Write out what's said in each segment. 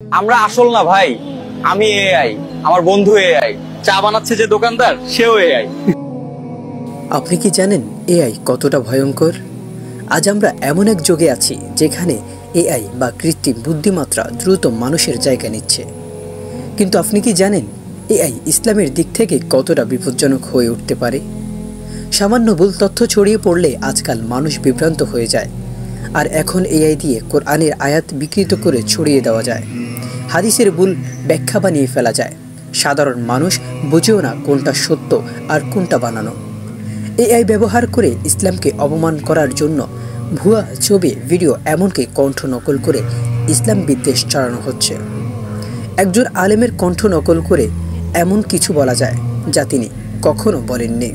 আমরা আসল না ভাই, আমি এআই, আমার বন্ধু এআই, চা বানাচ্ছে যে দোকানদার সেও এআই। আপনি কি জানেন এআই কতটা ভয়ঙ্কর? আজ আমরা এমন এক যুগে আছি যেখানে এআই বা কৃত্রিম বুদ্ধিমত্তা দ্রুত মানুষের জায়গা নিচ্ছে। কিন্তু আপনি কি জানেন এআই ইসলামের দিক থেকে কতটা বিপজ্জনক হয়ে উঠতে পারে? সামান্য ভুল তথ্য ছড়িয়ে পড়লে আজকাল মানুষ বিভ্রান্ত হয়ে যায়। আর এখন এআই দিয়ে কোরআনের আয়াত বিকৃত করে ছড়িয়ে দেওয়া যায়, হাদিসের ভুল ব্যাখ্যা বানিয়ে ফেলা যায়। সাধারণ মানুষ বুঝেও না কোনটা সত্য আর কোনটা বানানো। এআই ব্যবহার করে ইসলামকে অপমান করার জন্য ভুয়া ছবি, ভিডিও, এমনকি কণ্ঠ নকল করে ইসলাম বিদ্বেষ ছড়ানো হচ্ছে। একজন আলেমের কণ্ঠ নকল করে এমন কিছু বলা যায় যা তিনি কখনো বলেননি,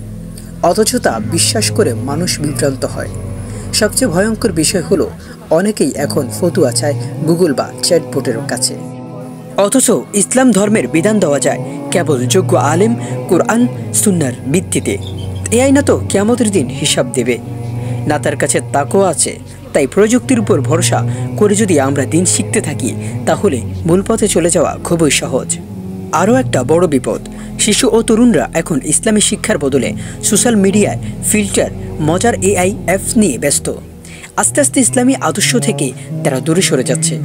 অথচ তা বিশ্বাস করে মানুষ বিভ্রান্ত হয়। সবচেয়ে ভয়ঙ্কর বিষয় হলো অনেকেই এখন ফতুয়া চায় গুগল বা চ্যাটবোটের কাছে, অথচ ইসলাম ধর্মের বিধান দেওয়া যায় কেবল যোগ্য আলেম, কোরআন সুন্নাহর ভিত্তিতে। এআই না তো কিয়ামতের দিন হিসাব দেবে, না তার কাছে তাকওয়া আছে। তাই প্রযুক্তির উপর ভরসা করে যদি আমরা দিন শিখতে থাকি তাহলে মূল পথে চলে যাওয়া খুবই সহজ। আরও একটা বড় বিপদ, শিশু ও তরুণরা এখন ইসলামী শিক্ষার বদলে সোশ্যাল মিডিয়ায় ফিল্টার, মজার এআই অ্যাপস নিয়ে ব্যস্ত। আস্তে আস্তে ইসলামী আদর্শ থেকে তারা দূরে সরে যাচ্ছে।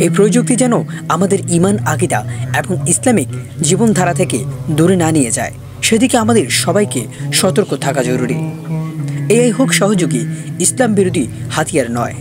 এই প্রযুক্তি যেন আমাদের ঈমান, আকীদা এবং ইসলামিক জীবনধারা থেকে দূরে না নিয়ে যায়, সেদিকে আমাদের সবাইকে সতর্ক থাকা জরুরি। এআই হোক সহযোগী, ইসলাম বিরোধী হাতিয়ার নয়।